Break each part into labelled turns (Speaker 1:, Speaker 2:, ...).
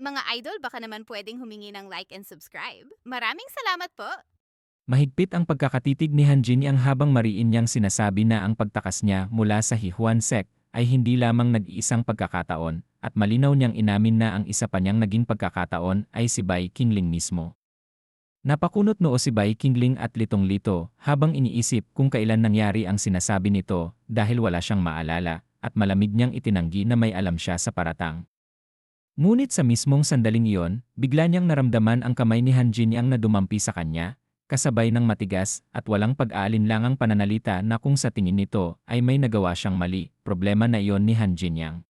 Speaker 1: Mga idol, baka naman pwedeng humingi ng like and subscribe. Maraming salamat po!
Speaker 2: Mahigpit ang pagkakatitig ni Han Jingyang habang mariin niyang sinasabi na ang pagtakas niya mula sa Hihuan Sect ay hindi lamang nag-iisang pagkakataon, at malinaw niyang inamin na ang isa pa niyang naging pagkakataon ay si Bai Qingling mismo. Napakunot noo si Bai Qingling at litong-lito habang iniisip kung kailan nangyari ang sinasabi nito dahil wala siyang maalala, at malamig niyang itinanggi na may alam siya sa paratang. Ngunit sa mismong sandaling iyon, bigla niyang naramdaman ang kamay ni Han Jingyang na dumampi sa kanya, kasabay ng matigas at walang pag-aalinlangang pananalita na kung sa tingin nito ay may nagawa siyang mali, problema na iyon ni Han Jingyang.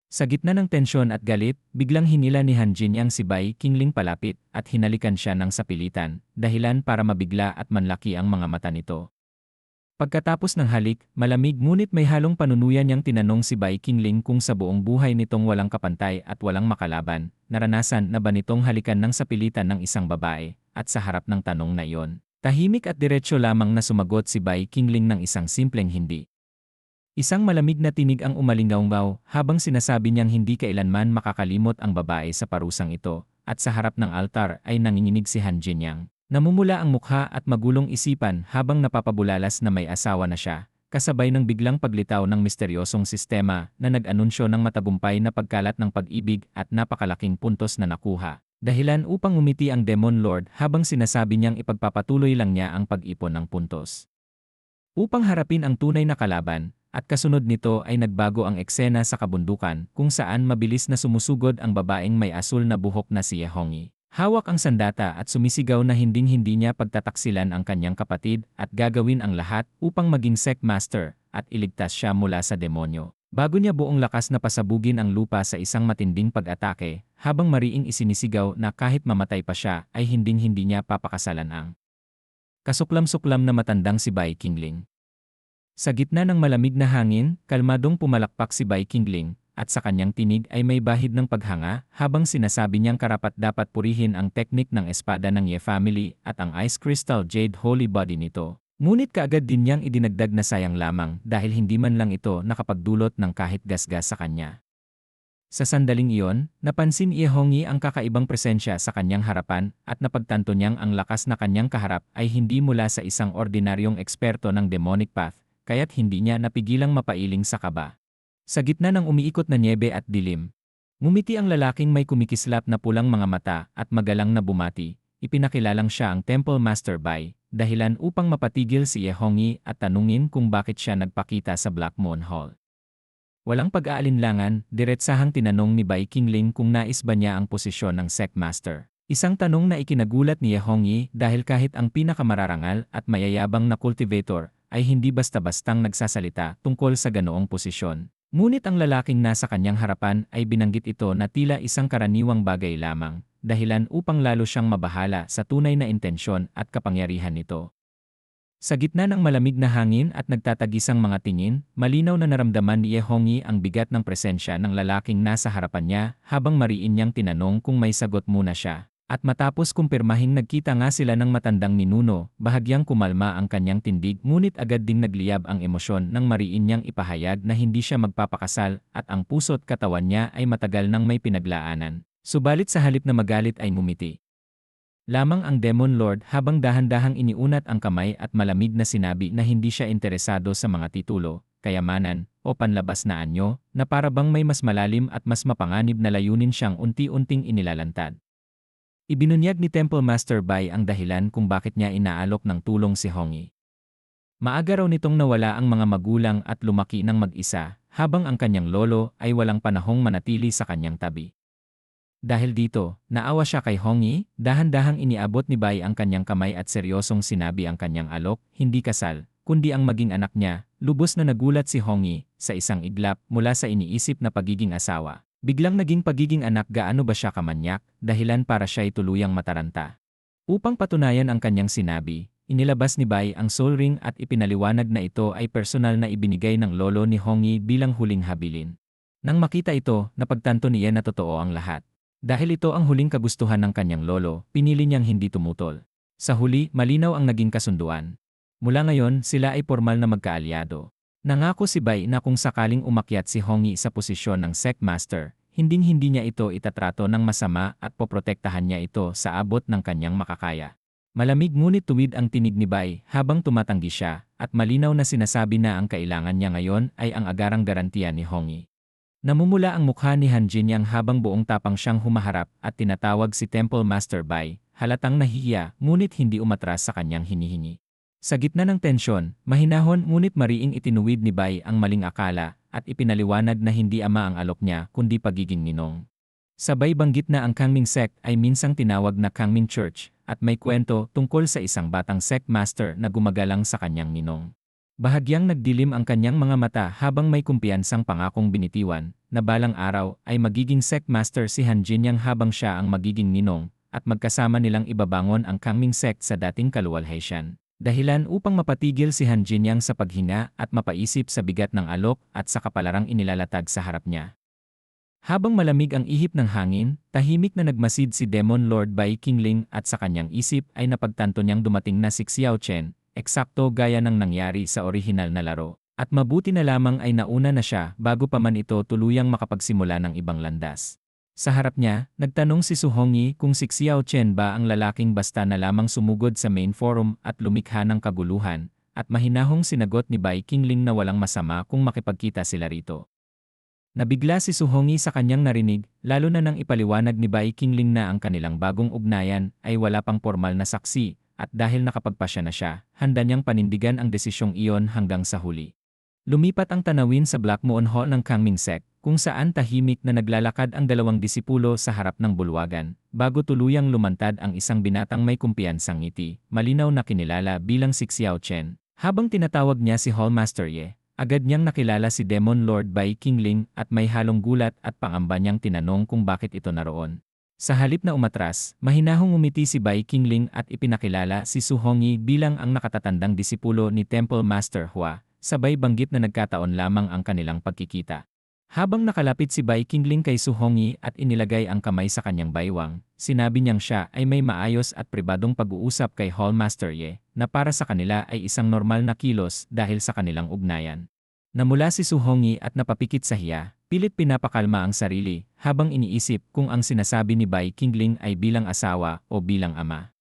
Speaker 2: Sa gitna ng tensyon at galit, biglang hinila ni Han Jingyang si Bai Qingling palapit at hinalikan siya ng sapilitan, dahilan para mabigla at manlaki ang mga mata nito. Pagkatapos ng halik, malamig ngunit may halong panunuyan niyang tinanong si Bai Qingling kung sa buong buhay nitong walang kapantay at walang makalaban, naranasan na ba nitong halikan ng sapilitan ng isang babae, at sa harap ng tanong na iyon, tahimik at diretsyo lamang na sumagot si Bai Qingling ng isang simpleng hindi. Isang malamig na tinig ang umalingaw habang sinasabi niyang hindi kailanman makakalimot ang babae sa parusang ito, at sa harap ng altar ay nanginginig si Han Jingyang. Namumula ang mukha at magulong isipan habang napapabulalas na may asawa na siya, kasabay ng biglang paglitaw ng misteryosong sistema na nag-anunsyo ng matagumpay na pagkalat ng pag-ibig at napakalaking puntos na nakuha. Dahilan upang umiti ang Demon Lord habang sinasabi niyang ipagpapatuloy lang niya ang pag-ipon ng puntos. Upang harapin ang tunay na kalaban, at kasunod nito ay nagbago ang eksena sa kabundukan kung saan mabilis na sumusugod ang babaeng may asul na buhok na si Yehongi. Hawak ang sandata at sumisigaw na hinding-hindi niya pagtataksilan ang kanyang kapatid at gagawin ang lahat upang maging Sect Master at iligtas siya mula sa demonyo. Bago niya buong lakas na pasabugin ang lupa sa isang matinding pag-atake, habang mariing isinisigaw na kahit mamatay pa siya ay hinding-hindi niya papakasalan ang kasuklam-suklam na matandang si Bai Qingling. Sa gitna ng malamig na hangin, kalmadong pumalakpak si Bai Qingling, at sa kanyang tinig ay may bahid ng paghanga habang sinasabi niyang karapat-dapat purihin ang teknik ng espada ng Ye family at ang Ice Crystal Jade Holy Body nito. Ngunit kaagad din niyang idinagdag na sayang lamang dahil hindi man lang ito nakapagdulot ng kahit gasgas sa kanya. Sa sandaling iyon, napansin ni Yehongi ang kakaibang presensya sa kanyang harapan at napagtanto niyang ang lakas na kanyang kaharap ay hindi mula sa isang ordinaryong eksperto ng demonic path, kaya't hindi niya napigilang mapailing sa kaba. Sa gitna ng umiikot na nyebe at dilim, ngumiti ang lalaking may kumikislap na pulang mga mata at magalang na bumati. Ipinakilalang siya ang Temple Master Bai, dahilan upang mapatigil si Yehongi at tanungin kung bakit siya nagpakita sa Black Moon Hall. Walang pag-aalinlangan, diretsahang tinanong ni Bai Qingling kung nais ba niya ang posisyon ng Sect Master. Isang tanong na ikinagulat ni Yehongi dahil kahit ang pinakamararangal at mayayabang na cultivator ay hindi basta-bastang nagsasalita tungkol sa ganoong posisyon. Ngunit ang lalaking nasa kanyang harapan ay binanggit ito na tila isang karaniwang bagay lamang, dahilan upang lalo siyang mabahala sa tunay na intensyon at kapangyarihan nito. Sa gitna ng malamig na hangin at nagtatagisang mga tingin, malinaw na naramdaman ni Yehongi ang bigat ng presensya ng lalaking nasa harapan niya habang mariin niyang tinanong kung may sagot muna siya. At matapos kumpirmahing nagkita nga sila ng matandang ninuno, bahagyang kumalma ang kanyang tindig ngunit agad ding nagliyab ang emosyon nang mariin niyang ipahayag na hindi siya magpapakasal at ang puso't katawan niya ay matagal nang may pinaglaanan. Subalit sa halip na magalit ay ngumiti lamang ang Demon Lord habang dahan-dahang iniunat ang kamay at malamig na sinabi na hindi siya interesado sa mga titulo, kayamanan, o panlabas na anyo, na para bang may mas malalim at mas mapanganib na layunin siyang unti-unting inilalantad. Ibinunyag ni Temple Master Bai ang dahilan kung bakit niya inaalok ng tulong si Hongi. Maaga raw nitong nawala ang mga magulang at lumaki ng mag-isa, habang ang kanyang lolo ay walang panahong manatili sa kanyang tabi. Dahil dito, naawa siya kay Hongi, dahan-dahang iniabot ni Bai ang kanyang kamay at seryosong sinabi ang kanyang alok, hindi kasal, kundi ang maging anak niya. Lubos na nagulat si Hongi sa isang iglap mula sa iniisip na pagiging asawa. Biglang naging pagiging anak gaano ba siya kamanyak, dahilan para siya'y tuluyang mataranta. Upang patunayan ang kanyang sinabi, inilabas ni Bai ang soul ring at ipinaliwanag na ito ay personal na ibinigay ng lolo ni Hongi bilang huling habilin. Nang makita ito, napagtanto niya na totoo ang lahat. Dahil ito ang huling kagustuhan ng kanyang lolo, pinili niyang hindi tumutol. Sa huli, malinaw ang naging kasunduan. Mula ngayon, sila ay formal na magkaalyado. Nangako si Bai na kung sakaling umakyat si Hongi sa posisyon ng Sect Master, hinding-hindi niya ito itatrato ng masama at poprotektahan niya ito sa abot ng kanyang makakaya. Malamig ngunit tuwid ang tinig ni Bai habang tumatanggi siya, at malinaw na sinasabi na ang kailangan niya ngayon ay ang agarang garantiya ni Hongyi. Namumula ang mukha ni Han Jinyang habang buong tapang siyang humaharap at tinatawag si Temple Master Bai, halatang nahihiya ngunit hindi umatras sa kanyang hinihingi. Sa gitna ng tensyon, mahinahon ngunit mariing itinuwid ni Bai ang maling akala at ipinaliwanag na hindi ama ang alok niya kundi pagiging ninong. Sabay banggit na ang Kangming sect ay minsang tinawag na Kangming Church at may kwento tungkol sa isang batang sect master na gumagalang sa kanyang ninong. Bahagyang nagdilim ang kanyang mga mata habang may kumpiyansang pangakong binitiwan na balang araw ay magiging sect master si Han Jinyang habang siya ang magiging ninong at magkasama nilang ibabangon ang Kangming sect sa dating kaluwalhatian. Dahilan upang mapatigil si Han Jinyang sa paghinga at mapaisip sa bigat ng alok at sa kapalarang inilalatag sa harap niya. Habang malamig ang ihip ng hangin, tahimik na nagmasid si Demon Lord Bai Qingling at sa kanyang isip ay napagtanto niyang dumating na si Xiao Chen, eksakto gaya ng nangyari sa orihinal na laro. At mabuti na lamang ay nauna na siya bago pa man ito tuluyang makapagsimula ng ibang landas. Sa harap niya, nagtanong si Su Hongyi kung si Xiao Chen ba ang lalaking basta na lamang sumugod sa main forum at lumikha ng kaguluhan, at mahinahong sinagot ni Bai Qingling na walang masama kung makipagkita sila rito. Nabigla si Su Hongyi sa kanyang narinig, lalo na nang ipaliwanag ni Bai Qingling na ang kanilang bagong ugnayan ay wala pang formal na saksi, at dahil nakapagpasya na siya, handa niyang panindigan ang desisyong iyon hanggang sa huli. Lumipat ang tanawin sa Black Moon Hall ng Kangming sect, kung saan tahimik na naglalakad ang dalawang disipulo sa harap ng bulwagan, bago tuluyang lumantad ang isang binatang may kumpiyansang ngiti, malinaw na kinilala bilang si Xiao Chen. Habang tinatawag niya si Hallmaster Ye, agad niyang nakilala si Demon Lord Bai Qingling at may halong gulat at pangamba niyang tinanong kung bakit ito naroon. Sa halip na umatras, mahinahong umiti si Bai Qingling at ipinakilala si Su Hongyi bilang ang nakatatandang disipulo ni Temple Master Hua, sabay banggit na nagkataon lamang ang kanilang pagkikita. Habang nakalapit si Bai Qingling kay Su Hongyi at inilagay ang kamay sa kanyang baywang, sinabi niyang siya ay may maayos at pribadong pag-uusap kay Hallmaster Ye na para sa kanila ay isang normal na kilos dahil sa kanilang ugnayan. Namula si Su Hongyi at napapikit sa hiya, pilit pinapakalma ang sarili habang iniisip kung ang sinasabi ni Bai Qingling ay bilang asawa o bilang ama.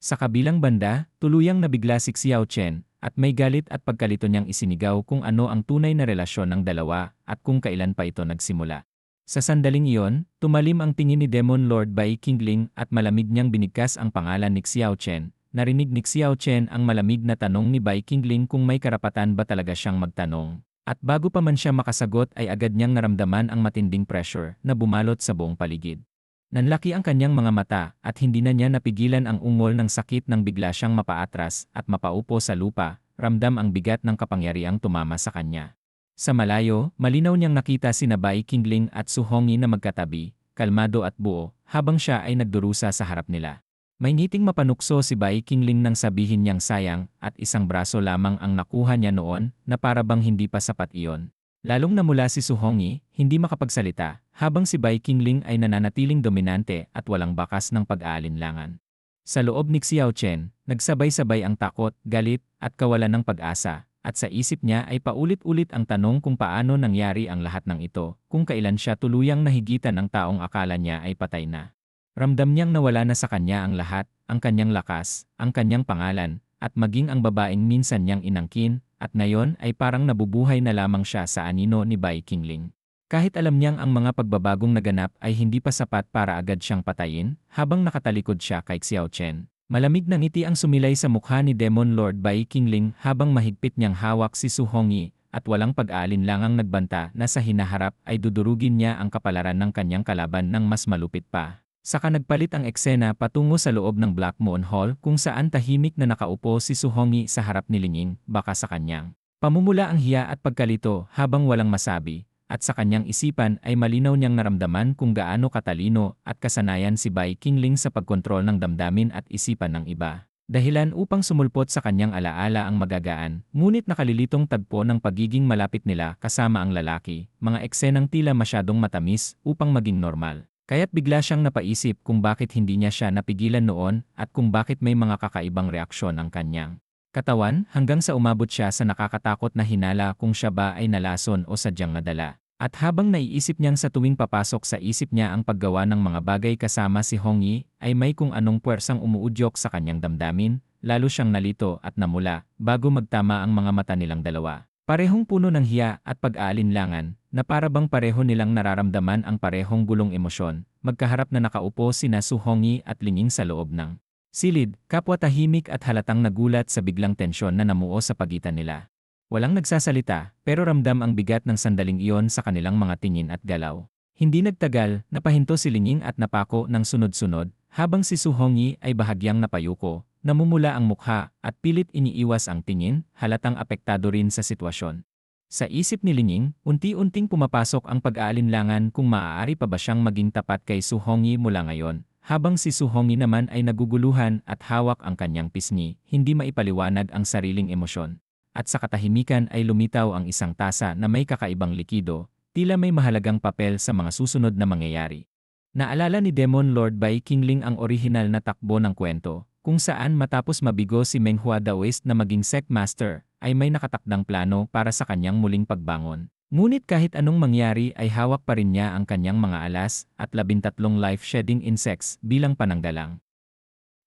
Speaker 2: Sa kabilang banda, tuluyang nabigla si Xiao Chen at may galit at pagkalito niyang isinigaw kung ano ang tunay na relasyon ng dalawa at kung kailan pa ito nagsimula. Sa sandaling iyon, tumalim ang tingin ni Demon Lord Bai Qingling at malamig niyang binigkas ang pangalan ni Xiao Chen. Narinig ni Xiao Chen ang malamig na tanong ni Bai Qingling kung may karapatan ba talaga siyang magtanong. At bago pa man siya makasagot ay agad niyang naramdaman ang matinding pressure na bumalot sa buong paligid. Nanlaki ang kanyang mga mata at hindi na niya napigilan ang ungol ng sakit nang bigla siyang mapaatras at mapaupo sa lupa, ramdam ang bigat ng kapangyariang tumama sa kanya. Sa malayo, malinaw niyang nakita sina Bai Qingling at Su Hongyi na magkatabi, kalmado at buo, habang siya ay nagdurusa sa harap nila. May ngiting mapanukso si Bai Qingling nang sabihin niyang sayang at isang braso lamang ang nakuha niya noon na para bang hindi pa sapat iyon. Lalong namula si Su Hongyi, hindi makapagsalita, habang si Bai Qingling ay nananatiling dominante at walang bakas ng pag-aalinlangan. Sa loob ni Xiao Chen, nagsabay-sabay ang takot, galit, at kawalan ng pag-asa, at sa isip niya ay paulit-ulit ang tanong kung paano nangyari ang lahat ng ito, kung kailan siya tuluyang nahigitan ng taong akala niya ay patay na. Ramdam niyang nawala na sa kanya ang lahat, ang kanyang lakas, ang kanyang pangalan, at maging ang babaeng minsan niyang inangkin, at ngayon ay parang nabubuhay na lamang siya sa anino ni Bai Qingling. Kahit alam niyang ang mga pagbabagong naganap ay hindi pa sapat para agad siyang patayin, habang nakatalikod siya kay Xiao Chen. Malamig na ngiti ang sumilay sa mukha ni Demon Lord Bai Qingling habang mahigpit niyang hawak si Su Hongyi, at walang pag-aalinlangang nagbanta na sa hinaharap ay dudurugin niya ang kapalaran ng kanyang kalaban ng mas malupit pa. Saka nagpalit ang eksena patungo sa loob ng Black Moon Hall kung saan tahimik na nakaupo si Su Hongyi sa harap ni Linging, baka sa kanyang pamumula ang hiya at pagkalito habang walang masabi, at sa kanyang isipan ay malinaw niyang naramdaman kung gaano katalino at kasanayan si Bai Qingling sa pagkontrol ng damdamin at isipan ng iba. Dahilan upang sumulpot sa kanyang alaala ang magagaan, ngunit nakalilitong tagpo ng pagiging malapit nila kasama ang lalaki, mga eksenang tila masyadong matamis upang maging normal. Kaya't bigla siyang napaisip kung bakit hindi niya siya napigilan noon at kung bakit may mga kakaibang reaksyon ang kanyang katawan hanggang sa umabot siya sa nakakatakot na hinala kung siya ba ay nalason o sadyang nadala. At habang naiisip niyang sa tuwing papasok sa isip niya ang paggawa ng mga bagay kasama si Hongyi, ay may kung anong puwersang umuudyok sa kanyang damdamin, lalo siyang nalito at namula, bago magtama ang mga mata nilang dalawa. Parehong puno ng hiya at pag-aalinlangan, na para bang pareho nilang nararamdaman ang parehong gulong emosyon, magkaharap na nakaupo sina Su Hongyi at Linging sa loob ng silid, kapwa tahimik at halatang nagulat sa biglang tensyon na namuo sa pagitan nila. Walang nagsasalita, pero ramdam ang bigat ng sandaling iyon sa kanilang mga tingin at galaw. Hindi nagtagal, napahinto si Linging at napako ng sunod-sunod, habang si Su Hongyi ay bahagyang napayuko, namumula ang mukha, at pilit iniiwas ang tingin, halatang apektado rin sa sitwasyon. Sa isip ni Linging, unti-unting pumapasok ang pag-aalinlangan kung maaari pa ba siyang maging tapat kay Su Hongyi mula ngayon, habang si Su Hongyi naman ay naguguluhan at hawak ang kanyang pisngi, hindi maipaliwanag ang sariling emosyon. At sa katahimikan ay lumitaw ang isang tasa na may kakaibang likido, tila may mahalagang papel sa mga susunod na mangyayari. Naalala ni Demon Lord Bai Qingling ang orihinal na takbo ng kwento, kung saan matapos mabigo si Menghua Daoist na maging sect master, ay may nakatakdang plano para sa kanyang muling pagbangon. Ngunit kahit anong mangyari ay hawak pa rin niya ang kanyang mga alas at 13 life-shedding insects bilang pananggalang.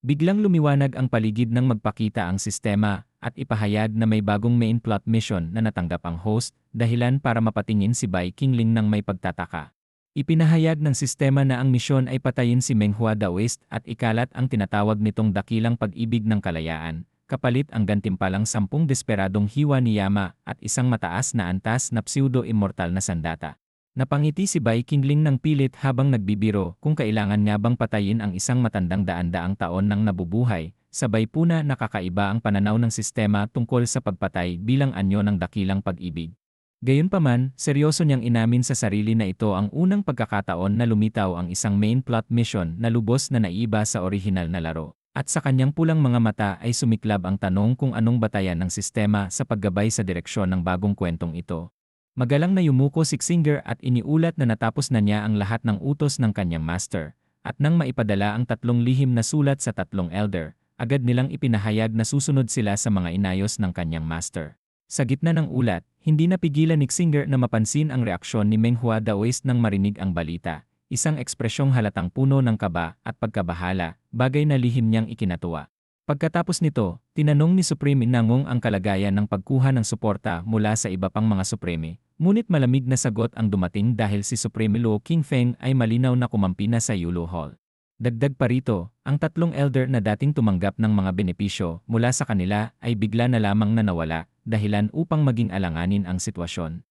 Speaker 2: Biglang lumiwanag ang paligid nang magpakita ang sistema at ipahayag na may bagong main plot mission na natanggap ang host, dahilan para mapatingin si Bai Qingling ng may pagtataka. Ipinahayag ng sistema na ang misyon ay patayin si Menghua Daoist at ikalat ang tinatawag nitong dakilang pag-ibig ng kalayaan, kapalit ang gantimpalang 10 desperadong hiwa ni Yama at isang mataas na antas na pseudo-immortal na sandata. Napangiti si Bai Qingling ng pilit habang nagbibiro kung kailangan nga bang patayin ang isang matandang daan-daang taon nang nabubuhay, sabay puna nakakaiba ang pananaw ng sistema tungkol sa pagpatay bilang anyo ng dakilang pag-ibig. Gayunpaman, seryoso niyang inamin sa sarili na ito ang unang pagkakataon na lumitaw ang isang main plot mission na lubos na naiba sa orihinal na laro. At sa kanyang pulang mga mata ay sumiklab ang tanong kung anong batayan ng sistema sa paggabay sa direksyon ng bagong kwentong ito. Magalang na yumuko si Xinger at iniulat na natapos na niya ang lahat ng utos ng kanyang master, at nang maipadala ang 3 lihim na sulat sa 3 elder, agad nilang ipinahayag na susunod sila sa mga inayos ng kanyang master. Sa gitna ng ulat, hindi napigilan ni Xinger na mapansin ang reaksyon ni Menghua Daoist nang marinig ang balita, isang ekspresyong halatang puno ng kaba at pagkabahala, bagay na lihim niyang ikinatuwa. Pagkatapos nito, tinanong ni Supreme Nangong ang kalagayan ng pagkuha ng suporta mula sa iba pang mga Supreme, ngunit malamig na sagot ang dumating dahil si Supreme Luo Qingfeng ay malinaw na kumampi na sa Yulo Hall. Dagdag pa rito, ang 3 elder na dating tumanggap ng mga benepisyo mula sa kanila ay bigla na lamang na nawala, dahilan upang maging alanganin ang sitwasyon.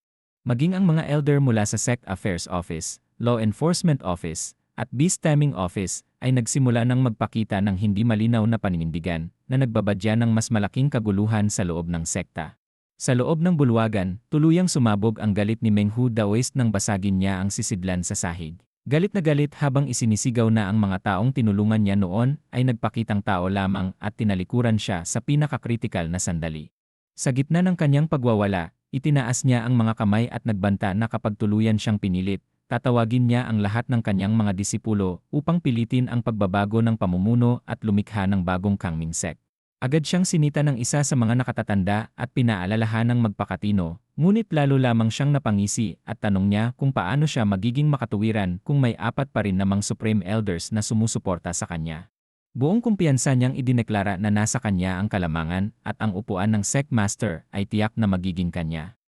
Speaker 2: Maging ang mga elder mula sa Sect Affairs Office, Law Enforcement Office, at Beast Taming Office ay nagsimula ng magpakita ng hindi malinaw na paninindigan na nagbabadya ng mas malaking kaguluhan sa loob ng sekta. Sa loob ng bulwagan, tuluyang sumabog ang galit ni Menghua Daoist nang basagin niya ang sisidlan sa sahig. Galit na galit habang isinisigaw na ang mga taong tinulungan niya noon ay nagpakitang tao lamang at tinalikuran siya sa pinakakritikal na sandali. Sa gitna ng kanyang pagwawala, itinaas niya ang mga kamay at nagbanta na kapag tuluyan siyang pinilit, tatawagin niya ang lahat ng kanyang mga disipulo upang pilitin ang pagbabago ng pamumuno at lumikha ng bagong Kangming sect. Agad siyang sinita ng isa sa mga nakatatanda at pinaalalahan ng magpakatino, ngunit lalo lamang siyang napangisi at tanong niya kung paano siya magiging makatuwiran kung may 4 pa rin namang Supreme Elders na sumusuporta sa kanya. Buong kumpiyansa niyang idineklara na nasa kanya ang kalamangan at ang upuan ng Sect Master ay tiyak na magiging kanya.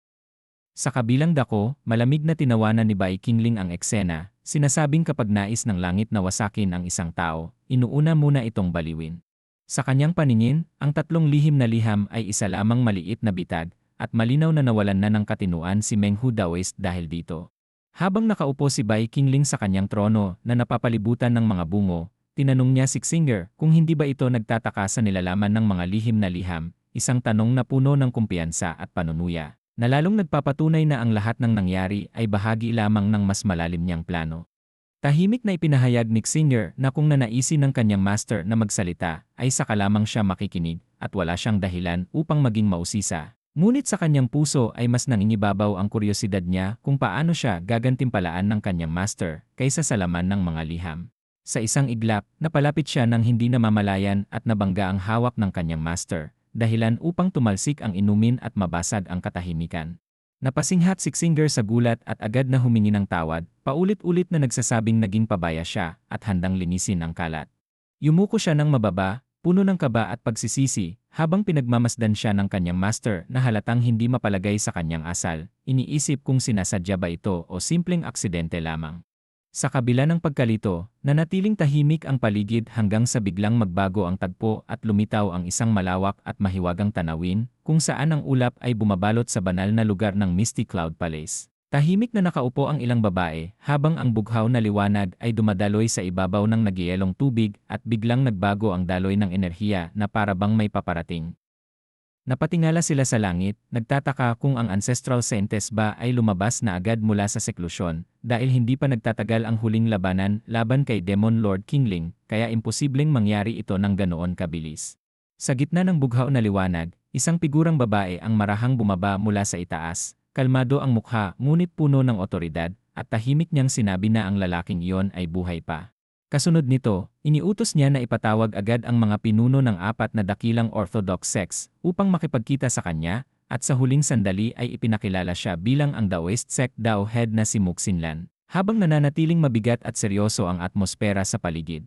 Speaker 2: Sa kabilang dako, malamig na tinawanan ni Bai Qingling ang eksena, sinasabing kapag nais ng langit na wasakin ang isang tao, inuuna muna itong baliwin. Sa kanyang paningin, ang 3 lihim na liham ay isa lamang maliit na bitag, at malinaw na nawalan na ng katinuan si Menghua Daoist dahil dito. Habang nakaupo si Bai Qingling sa kanyang trono na napapalibutan ng mga bungo, tinanong niya si Xinger kung hindi ba ito nagtataka sa nilalaman ng mga lihim na liham, isang tanong na puno ng kumpiyansa at panunuya, na lalong nagpapatunay na ang lahat ng nangyari ay bahagi lamang ng mas malalim niyang plano. Tahimik na ipinahayag ni Xinger na kung nanaisin ng kanyang master na magsalita, ay saka lamang siya makikinig at wala siyang dahilan upang maging mausisa. Ngunit sa kanyang puso ay mas nangingibabaw ang kuryosidad niya kung paano siya gagantimpalaan ng kanyang master kaysa sa laman ng mga liham. Sa isang iglap, napalapit siya nang hindi namamalayan at nabangga ang hawak ng kanyang master, dahilan upang tumalsik ang inumin at mabasag ang katahimikan. Napasinghat si Xinger sa gulat at agad na humingi ng tawad, paulit-ulit na nagsasabing naging pabaya siya at handang linisin ang kalat. Yumuko siya ng mababa, puno ng kaba at pagsisisi, habang pinagmamasdan siya ng kanyang master na halatang hindi mapalagay sa kanyang asal, iniisip kung sinasadya ba ito o simpleng aksidente lamang. Sa kabila ng pagkalito, nanatiling tahimik ang paligid hanggang sa biglang magbago ang tagpo at lumitaw ang isang malawak at mahiwagang tanawin, kung saan ang ulap ay bumabalot sa banal na lugar ng Misty Cloud Palace. Tahimik na nakaupo ang ilang babae, habang ang bughaw na liwanag ay dumadaloy sa ibabaw ng nagyayelong tubig at biglang nagbago ang daloy ng enerhiya na para bang may paparating. Napatingala sila sa langit, nagtataka kung ang ancestral saintes ba ay lumabas na agad mula sa seklusyon, dahil hindi pa nagtatagal ang huling labanan laban kay Demon Lord Kingling, kaya imposibleng mangyari ito ng ganoon kabilis. Sa gitna ng bughaw na liwanag, isang figurang babae ang marahang bumaba mula sa itaas, kalmado ang mukha ngunit puno ng otoridad, at tahimik niyang sinabi na ang lalaking iyon ay buhay pa. Kasunod nito, iniutos niya na ipatawag agad ang mga pinuno ng 4 na dakilang Orthodox sects upang makipagkita sa kanya, at sa huling sandali ay ipinakilala siya bilang ang Daoist sect Dao head na si Muxinlan, habang nananatiling mabigat at seryoso ang atmosfera sa paligid.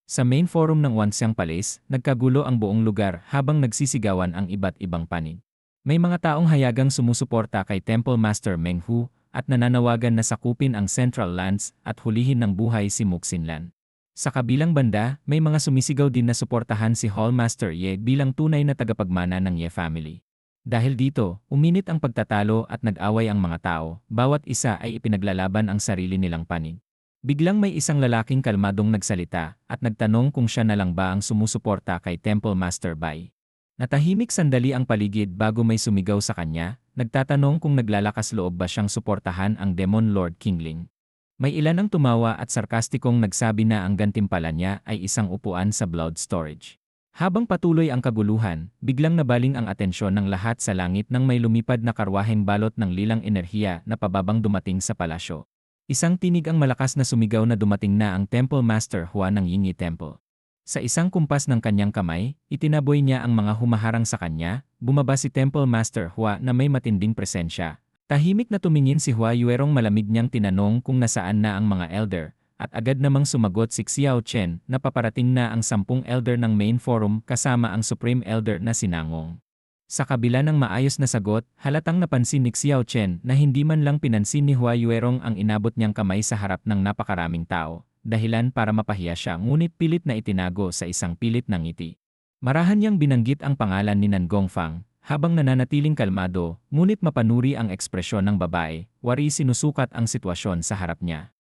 Speaker 2: Sa main forum ng Wanxiang Palace, nagkagulo ang buong lugar habang nagsisigawan ang iba't ibang panig. May mga taong hayagang sumusuporta kay Temple Master Meng Hu at nananawagan na sakupin ang Central Lands at hulihin ng buhay si Muxinlan. Sa kabilang banda, may mga sumisigaw din na suportahan si Hallmaster Ye bilang tunay na tagapagmana ng Ye family. Dahil dito, uminit ang pagtatalo at nag-away ang mga tao, bawat isa ay ipinaglalaban ang sarili nilang panig. Biglang may isang lalaking kalmadong nagsalita at nagtanong kung siya na lang ba ang sumusuporta kay Temple Master Bai. Natahimik sandali ang paligid bago may sumigaw sa kanya, nagtatanong kung naglalakas loob ba siyang suportahan ang Demon Lord Kingling. May ilan ang tumawa at sarkastikong nagsabi na ang gantimpala niya ay isang upuan sa blood storage. Habang patuloy ang kaguluhan, biglang nabaling ang atensyon ng lahat sa langit nang may lumipad na karwaheng balot ng lilang enerhiya na pababang dumating sa palasyo. Isang tinig ang malakas na sumigaw na dumating na ang Temple Master Hua ng Yingyi Temple. Sa isang kumpas ng kanyang kamay, itinaboy niya ang mga humaharang sa kanya, bumaba si Temple Master Hua na may matinding presensya. Tahimik na tumingin si Hua Yuerong, malamig niyang tinanong kung nasaan na ang mga elder, at agad namang sumagot si Xiao Chen na paparating na ang 10 elder ng main forum kasama ang Supreme Elder na si Nangong. Sa kabila ng maayos na sagot, halatang napansin ni Xiao Chen na hindi man lang pinansin ni Hua Yuerong ang inabot niyang kamay sa harap ng napakaraming tao, dahilan para mapahiya siya ngunit pilit na itinago sa isang pilit na ngiti. Marahan niyang binanggit ang pangalan ni Nangong Fang. Habang nananatiling kalmado, ngunit mapanuri ang ekspresyon ng babae, wari sinusukat ang sitwasyon sa harap niya.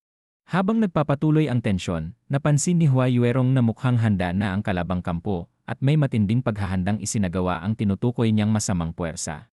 Speaker 2: Habang nagpapatuloy ang tensyon, napansin ni Hua Yuerong na mukhang handa na ang kalabang kampo, at may matinding paghahandang isinagawa ang tinutukoy niyang masamang puwersa.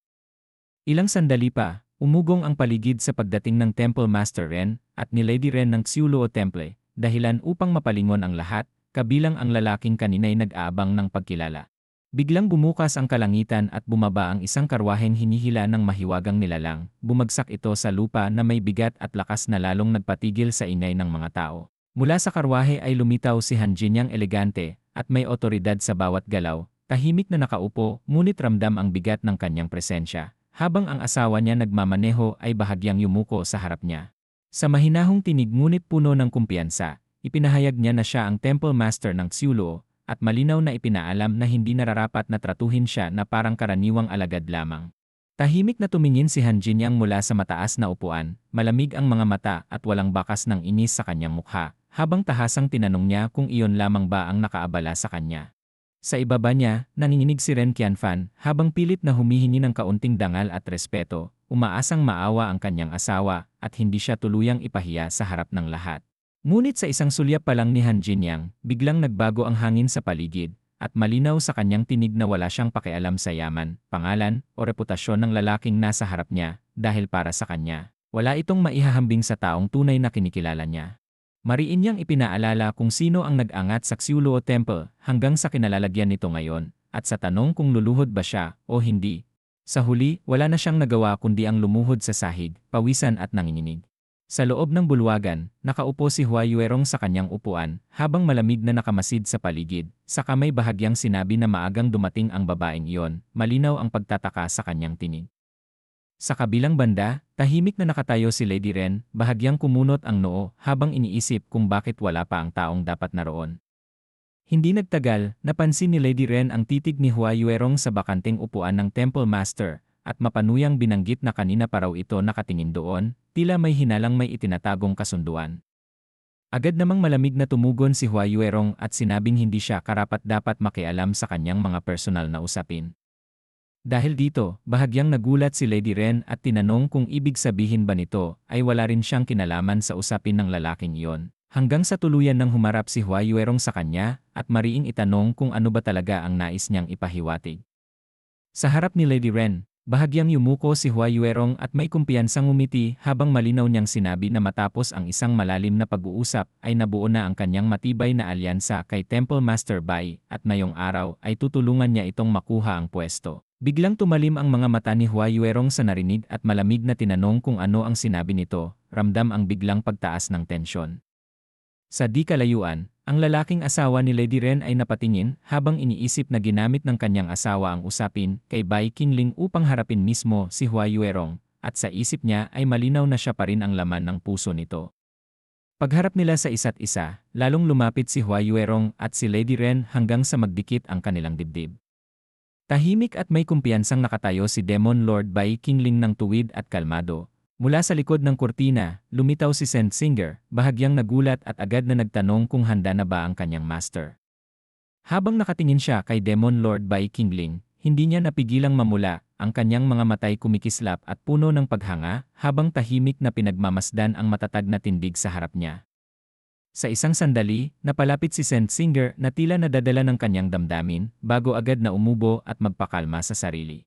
Speaker 2: Ilang sandali pa, umugong ang paligid sa pagdating ng Temple Master Ren at ni Lady Ren ng Xiuluo Temple, dahilan upang mapalingon ang lahat, kabilang ang lalaking kanina'y nag-aabang ng pagkilala. Biglang bumukas ang kalangitan at bumaba ang isang karwaheng hinihila ng mahiwagang nilalang. Bumagsak ito sa lupa na may bigat at lakas na lalong nagpatigil sa ingay ng mga tao. Mula sa karwahe ay lumitaw si Han Jinyang elegante at may otoridad sa bawat galaw. Tahimik na nakaupo, ngunit ramdam ang bigat ng kanyang presensya. Habang ang asawa niya nagmamaneho ay bahagyang yumuko sa harap niya. Sa mahinahong tinig ngunit puno ng kumpiyansa, ipinahayag niya na siya ang Temple Master ng Xiuluo, at malinaw na ipinaalam na hindi nararapat na tratuhin siya na parang karaniwang alagad lamang. Tahimik na tumingin si Han Jinyang mula sa mataas na upuan, malamig ang mga mata at walang bakas ng inis sa kanyang mukha, habang tahasang tinanong niya kung iyon lamang ba ang nakaabala sa kanya. Sa ibaba niya, nanginginig si Ren Qianfan habang pilit na humihingi ng kaunting dangal at respeto, umaasang maawa ang kanyang asawa at hindi siya tuluyang ipahiya sa harap ng lahat. Ngunit sa isang sulyap pa lang ni Han Jinyang, biglang nagbago ang hangin sa paligid, at malinaw sa kanyang tinig na wala siyang pakialam sa yaman, pangalan, o reputasyon ng lalaking nasa harap niya, dahil para sa kanya, wala itong maihahambing sa taong tunay na kinikilala niya. Mariin niyang ipinaalala kung sino ang nag-angat sa Xiuluo Temple hanggang sa kinalalagyan nito ngayon, at sa tanong kung luluhod ba siya o hindi. Sa huli, wala na siyang nagawa kundi ang lumuhod sa sahig, pawisan at nanginginig. Sa loob ng bulwagan, nakaupo si Hua Yuerong sa kanyang upuan, habang malamig na nakamasid sa paligid. Sa kamay bahagyang sinabi na maagang dumating ang babaeng iyon, malinaw ang pagtataka sa kanyang tinig. Sa kabilang banda, tahimik na nakatayo si Lady Ren, bahagyang kumunot ang noo habang iniisip kung bakit wala pa ang taong dapat naroon. Hindi nagtagal, napansin ni Lady Ren ang titig ni Hua Yuerong sa bakanting upuan ng Temple Master, at mapanuyang binanggit na kanina pa raw ito nakatingin doon, tila may hinalang may itinatagong kasunduan. Agad namang malamig na tumugon si Hua Yuerong at sinabing hindi siya karapat-dapat makialam sa kanyang mga personal na usapin. Dahil dito, bahagyang nagulat si Lady Ren at tinanong kung ibig sabihin ba nito ay wala rin siyang kinalaman sa usapin ng lalaking iyon. Hanggang sa tuluyan nang humarap si Hua Yuerong sa kanya at mariing itanong kung ano ba talaga ang nais niyang ipahiwatig. Sa harap ni Lady Ren, bahagyang yumuko si Hua Yuerong at may kumpiyansang ngumiti habang malinaw niyang sinabi na matapos ang isang malalim na pag-uusap ay nabuo na ang kanyang matibay na alyansa kay Temple Master Bai at ngayong araw ay tutulungan niya itong makuha ang pwesto. Biglang tumalim ang mga mata ni Hua Yuerong sa narinig at malamig na tinanong kung ano ang sinabi nito, ramdam ang biglang pagtaas ng tensyon. Sa di kalayuan, ang lalaking asawa ni Lady Ren ay napatingin habang iniisip na ginamit ng kanyang asawa ang usapin kay Bai Qingling upang harapin mismo si Hua Yuerong, at sa isip niya ay malinaw na siya pa rin ang laman ng puso nito. Pagharap nila sa isa't isa, lalong lumapit si Hua Yuerong at si Lady Ren hanggang sa magdikit ang kanilang dibdib. Tahimik at may kumpiyansang nakatayo si Demon Lord Bai Qingling ng tuwid at kalmado. Mula sa likod ng kurtina, lumitaw si Saint Singer, bahagyang nagulat at agad na nagtanong kung handa na ba ang kanyang master. Habang nakatingin siya kay Demon Lord Bai Qingling, hindi niya napigilang mamula, ang kanyang mga matay kumikislap at puno ng paghanga, habang tahimik na pinagmamasdan ang matatag na tindig sa harap niya. Sa isang sandali, napalapit si Saint Singer na tila nadadala ng kanyang damdamin, bago agad na umubo at magpakalma sa sarili.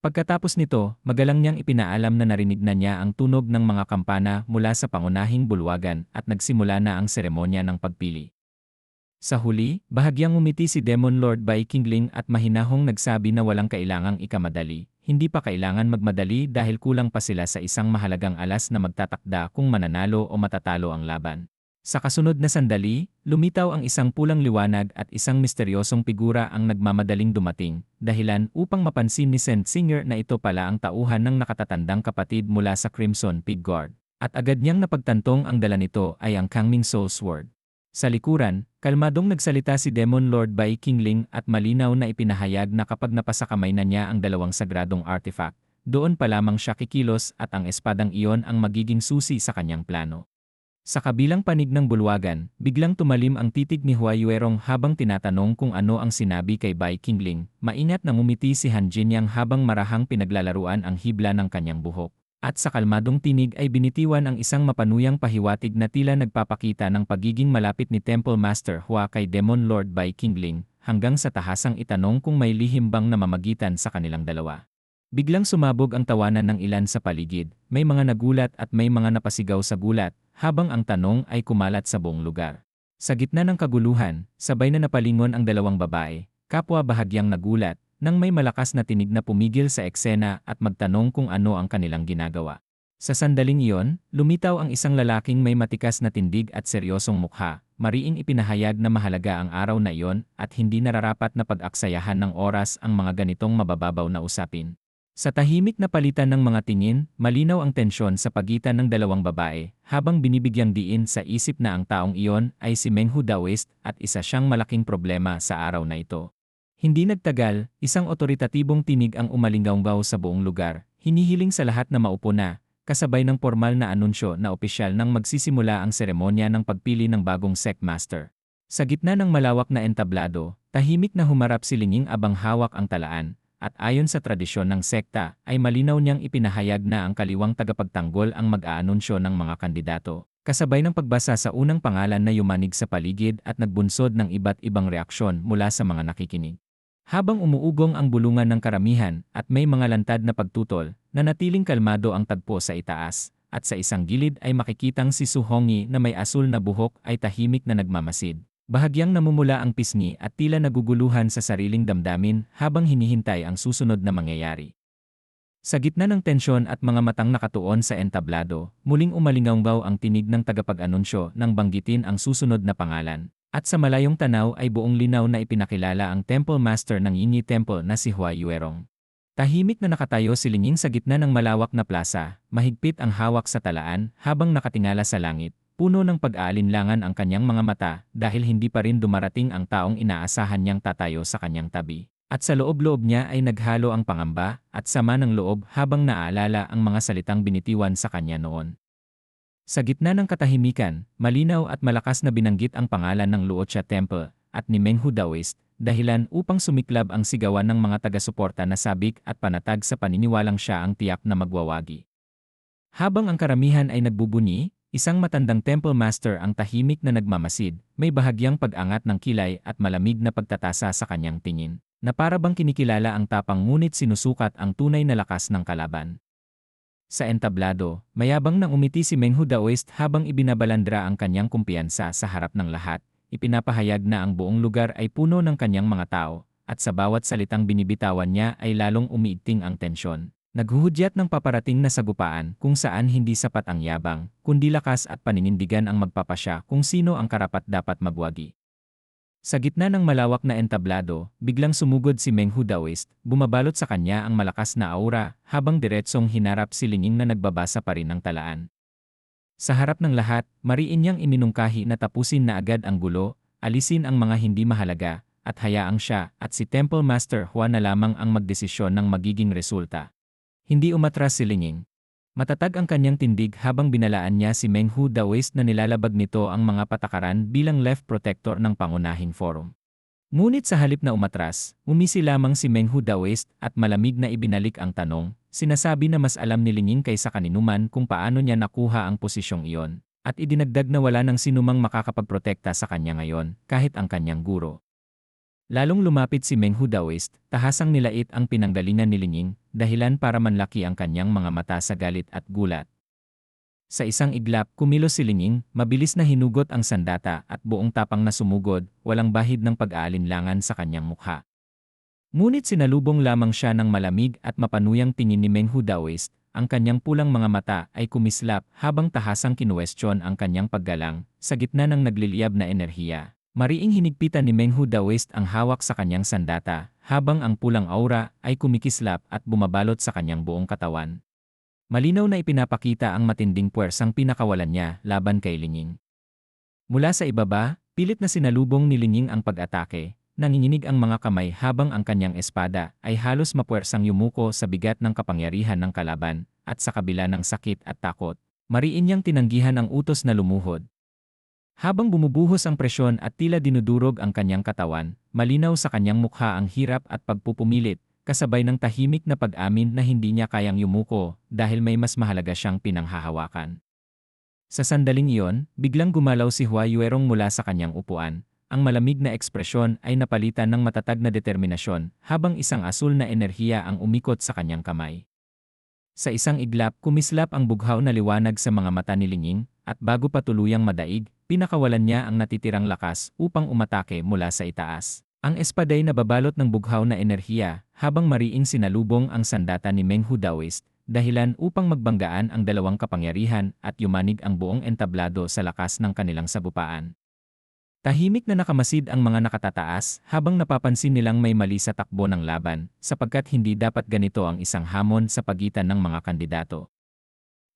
Speaker 2: Pagkatapos nito, magalang niyang ipinaalam na narinig na niya ang tunog ng mga kampana mula sa pangunahing bulwagan at nagsimula na ang seremonya ng pagpili. Sa huli, bahagyang umiti si Demon Lord Bai Qingling at mahinahong nagsabi na walang kailangang ikamadali. Hindi pa kailangan magmadali dahil kulang pa sila sa isang mahalagang alas na magtatakda kung mananalo o matatalo ang laban. Sa kasunod na sandali, lumitaw ang isang pulang liwanag at isang misteryosong figura ang nagmamadaling dumating, dahilan upang mapansin ni Saint Singer na ito pala ang tauhan ng nakatatandang kapatid mula sa Crimson Pig Guard, at agad niyang napagtantong ang dala nito ay ang Kangming Soul Sword. Sa likuran, kalmadong nagsalita si Demon Lord Bai Qingling at malinaw na ipinahayag na kapag napasakamay na niya ang dalawang sagradong artifact, doon pa lamang siya kikilos at ang espadang iyon ang magiging susi sa kanyang plano. Sa kabilang panig ng bulwagan, biglang tumalim ang titig ni Hua Yuerong habang tinatanong kung ano ang sinabi kay Bai Qingling. Maingat na ngumiti si Han Jinyang habang marahang pinaglalaruan ang hibla ng kanyang buhok. At sa kalmadong tinig ay binitiwan ang isang mapanuyang pahiwatig na tila nagpapakita ng pagiging malapit ni Temple Master Hua kay Demon Lord Bai Qingling, hanggang sa tahasang itanong kung may lihim bang namamagitan sa kanilang dalawa. Biglang sumabog ang tawanan ng ilan sa paligid, may mga nagulat at may mga napasigaw sa gulat, habang ang tanong ay kumalat sa buong lugar. Sa gitna ng kaguluhan, sabay na napalingon ang dalawang babae, kapwa bahagyang nagulat, nang may malakas na tinig na pumigil sa eksena at magtanong kung ano ang kanilang ginagawa. Sa sandaling iyon, lumitaw ang isang lalaking may matikas na tindig at seryosong mukha, mariing ipinahayag na mahalaga ang araw na iyon at hindi nararapat na pag-aksayahan ng oras ang mga ganitong mabababaw na usapin. Sa tahimik na palitan ng mga tingin, malinaw ang tensyon sa pagitan ng dalawang babae, habang binibigyang diin sa isip na ang taong iyon ay si Meng Hu Daoist at isa siyang malaking problema sa araw na ito. Hindi nagtagal, isang otoritatibong tinig ang umalinggaw sa buong lugar, hinihiling sa lahat na maupo na, kasabay ng formal na anunsyo na opisyal nang magsisimula ang seremonya ng pagpili ng bagong sect master. Sa gitna ng malawak na entablado, tahimik na humarap si Linging abang hawak ang talaan. At ayon sa tradisyon ng sekta, ay malinaw niyang ipinahayag na ang kaliwang tagapagtanggol ang mag-aanunsyo ng mga kandidato. Kasabay ng pagbasa sa unang pangalan na yumanig sa paligid at nagbunsod ng iba't ibang reaksyon mula sa mga nakikinig. Habang umuugong ang bulungan ng karamihan at may mga lantad na pagtutol, nanatiling kalmado ang tagpo sa itaas, at sa isang gilid ay makikitang si Su Hongyi na may asul na buhok ay tahimik na nagmamasid. Bahagyang namumula ang pisngi at tila naguguluhan sa sariling damdamin habang hinihintay ang susunod na mangyayari. Sa gitna ng tensyon at mga matang nakatuon sa entablado, muling umalinggaw ang tinig ng tagapag-anunsyo nang banggitin ang susunod na pangalan. At sa malayong tanaw ay buong linaw na ipinakilala ang Temple Master ng Yinyi Temple na si Hua Yuerong. Tahimik na nakatayo si Linging sa gitna ng malawak na plaza, mahigpit ang hawak sa talaan habang nakatingala sa langit. Puno ng pag-aalinlangan ang kanyang mga mata dahil hindi pa rin dumarating ang taong inaasahan niyang tatayo sa kanyang tabi. At sa loob-loob niya ay naghalo ang pangamba at sama ng loob habang naaalala ang mga salitang binitiwan sa kanya noon. Sa gitna ng katahimikan, malinaw at malakas na binanggit ang pangalan ng Luocha Temple at ni Menghu Daoist, dahilan upang sumiklab ang sigawan ng mga taga-suporta na sabik at panatag sa paniniwalang siya ang tiyak na magwawagi. Habang ang karamihan ay nagbubuni, isang matandang temple master ang tahimik na nagmamasid, may bahagyang pag-angat ng kilay at malamig na pagtatasa sa kanyang tingin, na para bang kinikilala ang tapang ngunit sinusukat ang tunay na lakas ng kalaban. Sa entablado, mayabang nang umiti si Menghu Daoist habang ibinabalandra ang kanyang kumpiyansa sa harap ng lahat. Ipinapahayag na ang buong lugar ay puno ng kanyang mga tao, at sa bawat salitang binibitawan niya ay lalong umiigting ang tensyon. Naghuhudyat ng paparating na sagupaan kung saan hindi sapat ang yabang, kundi lakas at paninindigan ang magpapasya kung sino ang karapat-dapat magwagi. Sa gitna ng malawak na entablado, biglang sumugod si Menghu Daoist, bumabalot sa kanya ang malakas na aura habang diretsong hinarap si Linging na nagbabasa pa rin ng talaan. Sa harap ng lahat, mariin niyang iminungkahi na tapusin na agad ang gulo, alisin ang mga hindi mahalaga, at hayaang siya at si Temple Master Juan na lamang ang magdesisyon ng magiging resulta. Hindi umatras si Linging. Matatag ang kanyang tindig habang binalaan niya si Menghu Daoist na nilalabag nito ang mga patakaran bilang left protector ng pangunahing forum. Ngunit sa halip na umatras, umisi lamang si Menghu Daoist at malamig na ibinalik ang tanong. Sinasabi na mas alam ni Linging kaysa kaninuman kung paano niya nakuha ang posisyong iyon, at idinagdag na wala ng sinumang makakapagprotekta sa kanya ngayon, kahit ang kanyang guro. Lalong lumapit si Menghu Daoist, tahasang nilait ang pinanggalingan ni Linging, dahilan para manlaki ang kanyang mga mata sa galit at gulat. Sa isang iglap, kumilos si Linging, mabilis na hinugot ang sandata at buong tapang na sumugod, walang bahid ng pag-aalinlangan sa kanyang mukha. Ngunit sinalubong lamang siya ng malamig at mapanuyang tingin ni Menghu Daoist, ang kanyang pulang mga mata ay kumislap habang tahasang kinuwestiyon ang kanyang paggalang, sa gitna ng nagliliyab na enerhiya. Mariing hinigpitan ni Menghu Daoist ang hawak sa kanyang sandata, habang ang pulang aura ay kumikislap at bumabalot sa kanyang buong katawan. Malinaw na ipinapakita ang matinding puwersang pinakawalan niya laban kay Linging. Mula sa ibaba, pilit na sinalubong ni Linging ang pag-atake. Nanginginig ang mga kamay habang ang kanyang espada ay halos mapuwersang yumuko sa bigat ng kapangyarihan ng kalaban, at sa kabila ng sakit at takot, mariin niyang tinanggihan ang utos na lumuhod. Habang bumubuhos ang presyon at tila dinudurog ang kanyang katawan, malinaw sa kanyang mukha ang hirap at pagpupumilit, kasabay ng tahimik na pag-amin na hindi niya kayang yumuko dahil may mas mahalaga siyang pinanghahawakan. Sa sandaling iyon, biglang gumalaw si Hua Yuerong mula sa kanyang upuan. Ang malamig na ekspresyon ay napalitan ng matatag na determinasyon habang isang asul na enerhiya ang umikot sa kanyang kamay. Sa isang iglap, kumislap ang bughaw na liwanag sa mga mata ni Linging, at bago pa tuluyang madaig, pinakawalan niya ang natitirang lakas upang umatake mula sa itaas. Ang espaday na babalot ng bughaw na enerhiya habang mariing sinalubong ang sandata ni Menghu Daoist, dahilan upang magbanggaan ang dalawang kapangyarihan at yumanig ang buong entablado sa lakas ng kanilang sagupaan. Tahimik na nakamasid ang mga nakatataas habang napapansin nilang may mali sa takbo ng laban, sapagkat hindi dapat ganito ang isang hamon sa pagitan ng mga kandidato.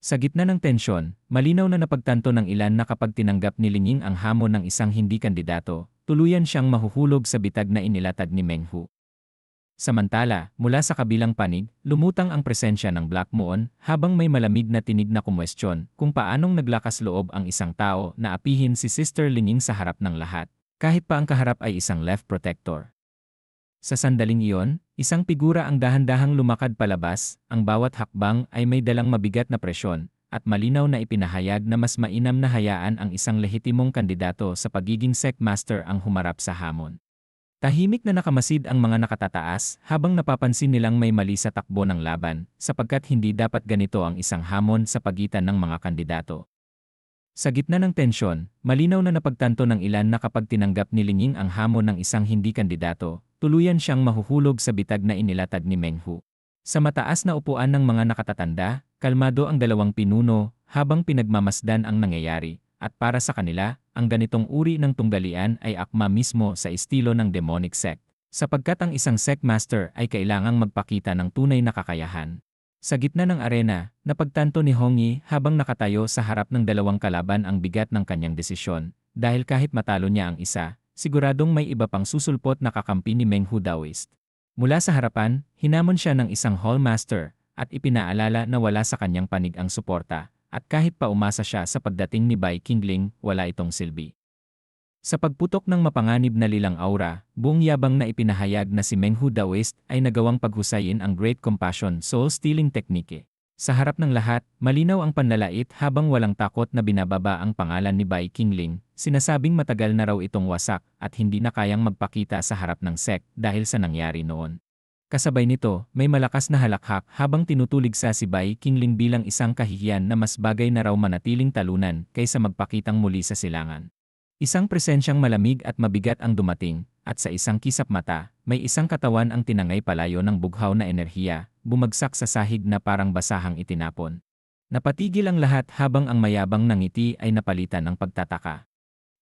Speaker 2: Sa gitna ng tensyon, malinaw na napagtanto ng ilan na kapag tinanggap ni Linging ang hamon ng isang hindi kandidato, tuluyan siyang mahuhulog sa bitag na inilatag ni Menghu. Samantala, mula sa kabilang panig, lumutang ang presensya ng Black Moon habang may malamig na tinig na kumwestiyon kung paanong naglakas loob ang isang tao na apihin si Sister Linging sa harap ng lahat, kahit pa ang kaharap ay isang left protector. Sa sandaling iyon, isang figura ang dahan-dahang lumakad palabas, ang bawat hakbang ay may dalang mabigat na presyon, at malinaw na ipinahayag na mas mainam na hayaan ang isang lehitimong kandidato sa pagiging sect master ang humarap sa hamon. Tahimik na nakamasid ang mga nakatataas habang napapansin nilang may mali sa takbo ng laban, sapagkat hindi dapat ganito ang isang hamon sa pagitan ng mga kandidato. Sa gitna ng tensyon, malinaw na napagtanto ng ilan na kapag tinanggap ni Linging ang hamon ng isang hindi kandidato, tuluyan siyang mahuhulog sa bitag na inilatag ni Menghu. Sa mataas na upuan ng mga nakatatanda, kalmado ang dalawang pinuno habang pinagmamasdan ang nangyayari, at para sa kanila, ang ganitong uri ng tunggalian ay akma mismo sa estilo ng demonic sect. Sapagkat ang isang Sec Master ay kailangang magpakita ng tunay na kakayahan. Sa gitna ng arena, napagtanto ni Hong Yi habang nakatayo sa harap ng dalawang kalaban ang bigat ng kanyang desisyon, dahil kahit matalo niya ang isa, siguradong may iba pang susulpot na kakampi ni Meng Hu Daoist. Mula sa harapan, hinamon siya ng isang Hall Master at ipinaalala na wala sa kanyang panig ang suporta, at kahit pa umasa siya sa pagdating ni Bai Qingling, wala itong silbi. Sa pagputok ng mapanganib na lilang aura, buong yabang na ipinahayag na si Meng Hu Daoist ay nagawang paghusayin ang Great Compassion Soul-Stealing Technique. Sa harap ng lahat, malinaw ang panlalait habang walang takot na binababa ang pangalan ni Bai Qingling, sinasabing matagal na raw itong wasak at hindi na kayang magpakita sa harap ng sect dahil sa nangyari noon. Kasabay nito, may malakas na halakhak habang tinutuligsa si Bai Qingling bilang isang kahihiyan na mas bagay na raw manatiling talunan kaysa magpakitang muli sa silangan. Isang presensyang malamig at mabigat ang dumating, at sa isang kisap mata, may isang katawan ang tinangay palayo ng bughaw na enerhiya, bumagsak sa sahig na parang basahang itinapon. Napatigil ang lahat habang ang mayabang ng ngiti ay napalitan ng pagtataka.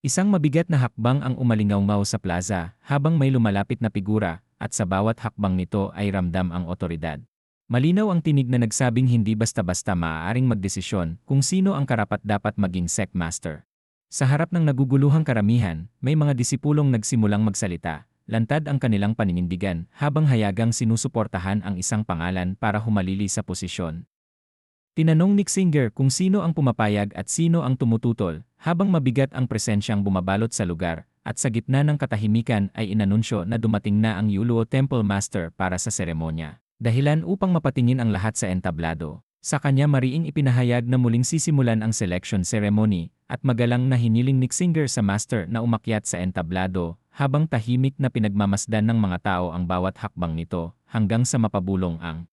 Speaker 2: Isang mabigat na hakbang ang umalingaw-ngaw sa plaza, habang may lumalapit na figura, at sa bawat hakbang nito ay ramdam ang otoridad. Malinaw ang tinig na nagsabing hindi basta-basta maaaring magdesisyon kung sino ang karapat-dapat maging sect master. Sa harap ng naguguluhang karamihan, may mga disipulong nagsimulang magsalita, lantad ang kanilang paninindigan habang hayagang sinusuportahan ang isang pangalan para humalili sa posisyon. Tinanong ni Xinger kung sino ang pumapayag at sino ang tumututol, habang mabigat ang presensyang bumabalot sa lugar, at sa gitna ng katahimikan ay inanunsyo na dumating na ang Yuluo Temple Master para sa seremonya. Dahilan upang mapatingin ang lahat sa entablado. Sa kanya mariing ipinahayag na muling sisimulan ang selection ceremony, at magalang na hiniling ni Xinger sa master na umakyat sa entablado, habang tahimik na pinagmamasdan ng mga tao ang bawat hakbang nito, hanggang sa mapabulong ang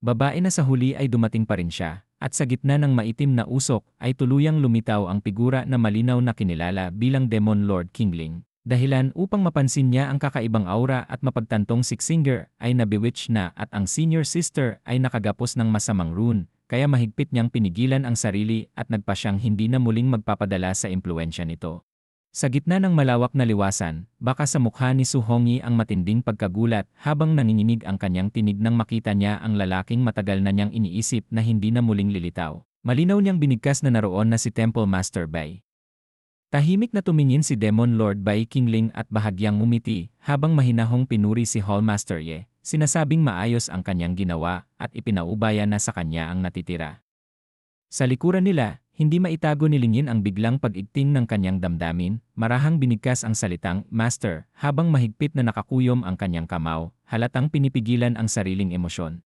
Speaker 2: babae na sa huli ay dumating pa rin siya, at sa gitna ng maitim na usok ay tuluyang lumitaw ang figura na malinaw na kinilala bilang Demon Lord Qingling. Dahilan upang mapansin niya ang kakaibang aura at mapagtantong si Xinger ay nabewitch na at ang senior sister ay nakagapos ng masamang rune, kaya mahigpit niyang pinigilan ang sarili at nagpa siyang hindi na muling magpapadala sa impluensya nito. Sa gitna ng malawak na liwasan, baka sa mukha ni Su Hongyi ang matinding pagkagulat habang nanginginig ang kanyang tinig nang makita niya ang lalaking matagal na niyang iniisip na hindi na muling lilitaw. Malinaw niyang binigkas na naroon na si Temple Master Bai. Tahimik na tumingin si Demon Lord Bai Qingling at bahagyang ngumiti habang mahinahong pinuri si Hallmaster Ye, sinasabing maayos ang kanyang ginawa at ipinaubaya na sa kanya ang natitira. Sa likuran nila, hindi maitago ni Lingyin ang biglang pag-igting ng kanyang damdamin, marahang binigkas ang salitang Master habang mahigpit na nakakuyom ang kanyang kamao, halatang pinipigilan ang sariling emosyon.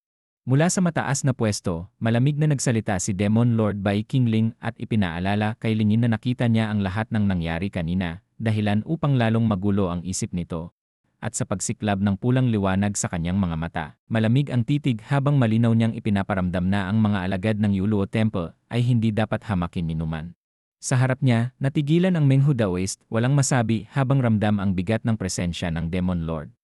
Speaker 2: Mula sa mataas na pwesto, malamig na nagsalita si Demon Lord Bai Qingling at ipinaalala kay Lingyin na nakita niya ang lahat ng nangyari kanina, dahilan upang lalong magulo ang isip nito. At sa pagsiklab ng pulang liwanag sa kanyang mga mata, malamig ang titig habang malinaw niyang ipinaparamdam na ang mga alagad ng Yuluo Temple ay hindi dapat hamakin ni Numan. Sa harap niya, natigilan ang Meng Hu Daoist, walang masabi habang ramdam ang bigat ng presensya ng Demon Lord.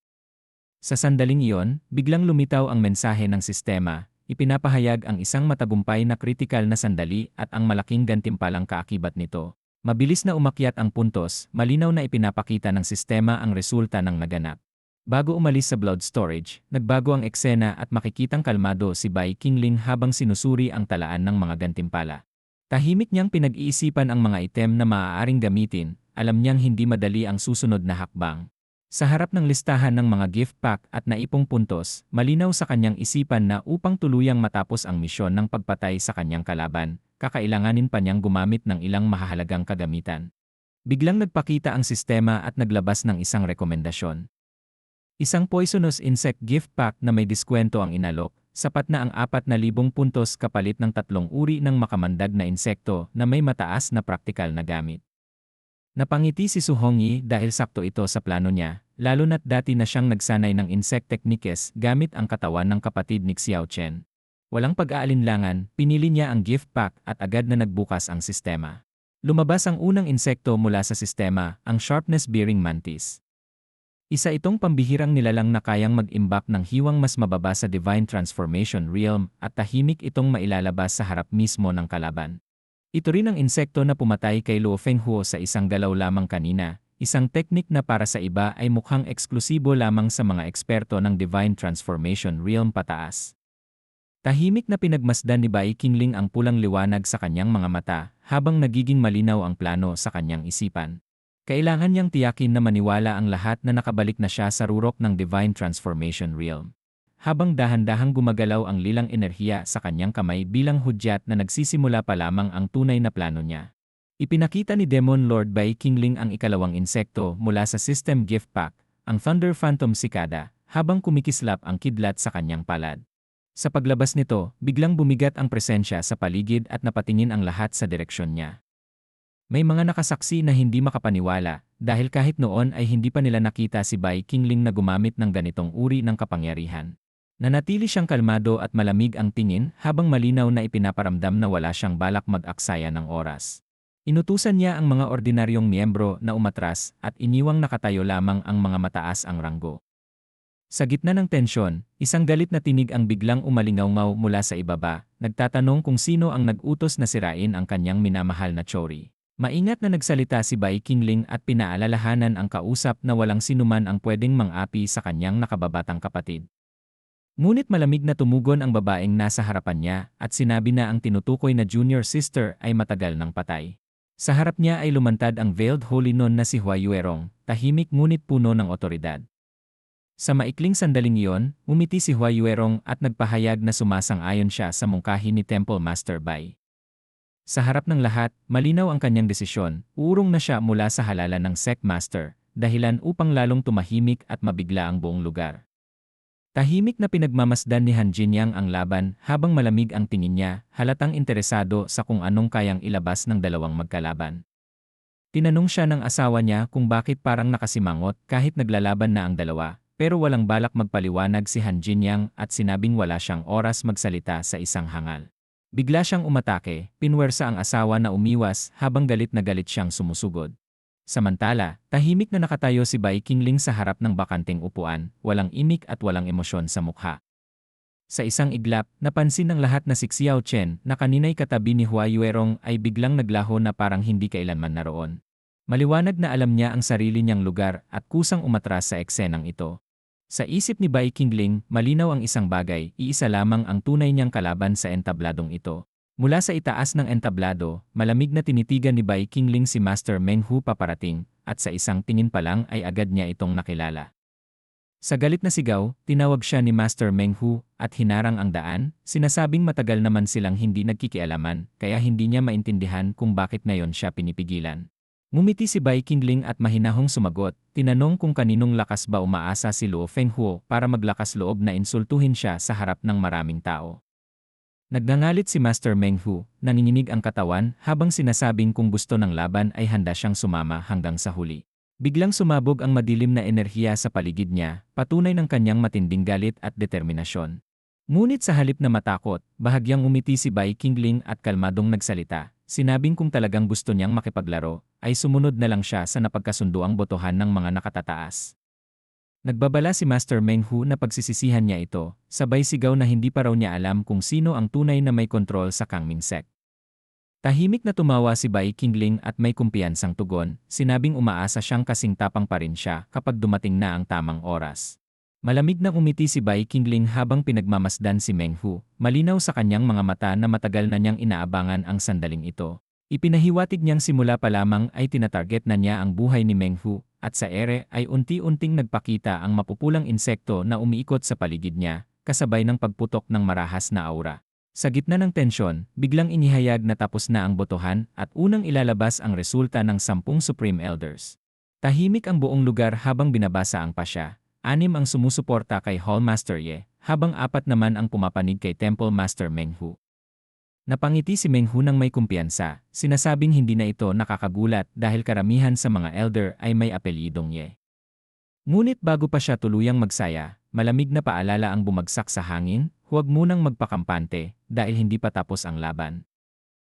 Speaker 2: Sa sandaling iyon, biglang lumitaw ang mensahe ng sistema, ipinapahayag ang isang matagumpay na kritikal na sandali at ang malaking gantimpalang kaakibat nito. Mabilis na umakyat ang puntos, malinaw na ipinapakita ng sistema ang resulta ng naganap. Bago umalis sa blood storage, nagbago ang eksena at makikitang kalmado si Bai Qingling habang sinusuri ang talaan ng mga gantimpala. Tahimik niyang pinag-iisipan ang mga item na maaaring gamitin, alam niyang hindi madali ang susunod na hakbang. Sa harap ng listahan ng mga gift pack at naipong puntos, malinaw sa kanyang isipan na upang tuluyang matapos ang misyon ng pagpatay sa kanyang kalaban, kakailanganin pa niyang gumamit ng ilang mahahalagang kagamitan. Biglang nagpakita ang sistema at naglabas ng isang rekomendasyon. Isang poisonous insect gift pack na may diskwento ang inalok, sapat na ang 4,000 puntos kapalit ng 3 uri ng makamandag na insekto na may mataas na praktikal na gamit. Napangiti si Su Hongyi dahil sakto ito sa plano niya, lalo na't dati na siyang nagsanay ng insect techniques gamit ang katawan ng kapatid ni Xiao Chen. Walang pag-aalinlangan, pinili niya ang gift pack at agad na nagbukas ang sistema. Lumabas ang unang insekto mula sa sistema, ang sharpness-bearing mantis. Isa itong pambihirang nilalang na kayang mag-imbak ng hiwang mas mababa sa Divine Transformation Realm at tahimik itong mailalabas sa harap mismo ng kalaban. Ito rin ang insekto na pumatay kay Luo Fenghuo sa isang galaw lamang kanina, isang teknik na para sa iba ay mukhang eksklusibo lamang sa mga eksperto ng Divine Transformation Realm pataas. Tahimik na pinagmasdan ni Bai Qingling ang pulang liwanag sa kanyang mga mata habang nagiging malinaw ang plano sa kanyang isipan. Kailangan niyang tiyakin na maniwala ang lahat na nakabalik na siya sa rurok ng Divine Transformation Realm. Habang dahan-dahang gumagalaw ang lilang enerhiya sa kanyang kamay bilang hudyat na nagsisimula pa lamang ang tunay na plano niya. Ipinakita ni Demon Lord Bai Qingling ang ikalawang insekto mula sa System Gift Pack, ang Thunder Phantom Cicada, habang kumikislap ang kidlat sa kanyang palad. Sa paglabas nito, biglang bumigat ang presensya sa paligid at napatingin ang lahat sa direksyon niya. May mga nakasaksi na hindi makapaniwala dahil kahit noon ay hindi pa nila nakita si Bai Qingling na gumamit ng ganitong uri ng kapangyarihan. Nanatili siyang kalmado at malamig ang tingin habang malinaw na ipinaparamdam na wala siyang balak mag-aksaya ng oras. Inutusan niya ang mga ordinaryong miyembro na umatras at iniwang nakatayo lamang ang mga mataas ang ranggo. Sa gitna ng tensyon, isang galit na tinig ang biglang umalingaw mula sa ibaba, nagtatanong kung sino ang nag-utos na sirain ang kanyang minamahal na Chori. Maingat na nagsalita si Bai Qingling at pinaalalahanan ang kausap na walang sinuman ang pwedeng mang-api sa kanyang nakababatang kapatid. Ngunit malamig na tumugon ang babaeng nasa harapan niya at sinabi na ang tinutukoy na junior sister ay matagal nang patay. Sa harap niya ay lumantad ang veiled holy nun na si Hua Yuerong, tahimik ngunit puno ng otoridad. Sa maikling sandaling iyon, umiti si Hua Yuerong at nagpahayag na sumasang-ayon siya sa mungkahi ni Temple Master Bai. Sa harap ng lahat, malinaw ang kanyang desisyon, uurong na siya mula sa halalan ng Sect Master, dahilan upang lalong tumahimik at mabigla ang buong lugar. Tahimik na pinagmamasdan ni Han Jinyang ang laban habang malamig ang tingin niya, halatang interesado sa kung anong kayang ilabas ng dalawang magkalaban. Tinanong siya ng asawa niya kung bakit parang nakasimangot kahit naglalaban na ang dalawa, pero walang balak magpaliwanag si Han Jinyang at sinabing wala siyang oras magsalita sa isang hangal. Bigla siyang umatake, pinwersa ang asawa na umiwas habang galit na galit siyang sumusugod. Samantala, tahimik na nakatayo si Bai Qingling sa harap ng bakanteng upuan, walang imik at walang emosyon sa mukha. Sa isang iglap, napansin ng lahat na si Xiao Chen na kanina'y katabi ni Hua Yuerong ay biglang naglaho na parang hindi kailanman naroon. Maliwanag na alam niya ang sarili niyang lugar at kusang umatras sa eksenang ito. Sa isip ni Bai Qingling, malinaw ang isang bagay, iisa lamang ang tunay niyang kalaban sa entabladong ito. Mula sa itaas ng entablado, malamig na tinitigan ni Bai Qingling si Master Meng Hu paparating, at sa isang tingin pa lang ay agad niya itong nakilala. Sa galit na sigaw, tinawag siya ni Master Meng Hu at hinarang ang daan, sinasabing matagal naman silang hindi nagkikialaman, kaya hindi niya maintindihan kung bakit ngayon siya pinipigilan. Ngumiti si Bai Qingling at mahinahong sumagot, tinanong kung kaninong lakas ba umaasa si Luo Fenghuo para maglakas loob na insultuhin siya sa harap ng maraming tao. Nagngangalit si Master Meng Hu, nanginginig ang katawan habang sinasabing kung gusto ng laban ay handa siyang sumama hanggang sa huli. Biglang sumabog ang madilim na enerhiya sa paligid niya, patunay ng kanyang matinding galit at determinasyon. Ngunit sa halip na matakot, bahagyang umiti si Bai Qingling at kalmadong nagsalita, sinabing kung talagang gusto niyang makipaglaro, ay sumunod na lang siya sa napagkasunduang botohan ng mga nakatataas. Nagbabala si Master Meng Hu na pagsisisihan niya ito, sabay sigaw na hindi pa raw niya alam kung sino ang tunay na may kontrol sa Kangming Sect. Tahimik na tumawa si Bai Qingling at may kumpiyansang tugon, sinabing umaasa siyang kasing tapang pa rin siya kapag dumating na ang tamang oras. Malamig na umiti si Bai Qingling habang pinagmamasdan si Meng Hu, malinaw sa kanyang mga mata na matagal na niyang inaabangan ang sandaling ito. Ipinahiwatig niyang simula pa lamang ay tinatarget na niya ang buhay ni Meng Hu, at sa ere ay unti-unting nagpakita ang mapupulang insekto na umiikot sa paligid niya, kasabay ng pagputok ng marahas na aura. Sa gitna ng tensyon, biglang inihayag na tapos na ang botohan at unang ilalabas ang resulta ng 10 Supreme Elders. Tahimik ang buong lugar habang binabasa ang pasya. 6 ang sumusuporta kay Hall Master Ye, habang 4 naman ang pumapanig kay Temple Master Meng Hu. Napangiti si Meng Hu ng may kumpiyansa, sinasabing hindi na ito nakakagulat dahil karamihan sa mga elder ay may apelyidong Ye. Ngunit bago pa siya tuluyang magsaya, malamig na paalala ang bumagsak sa hangin, huwag munang magpakampante dahil hindi pa tapos ang laban.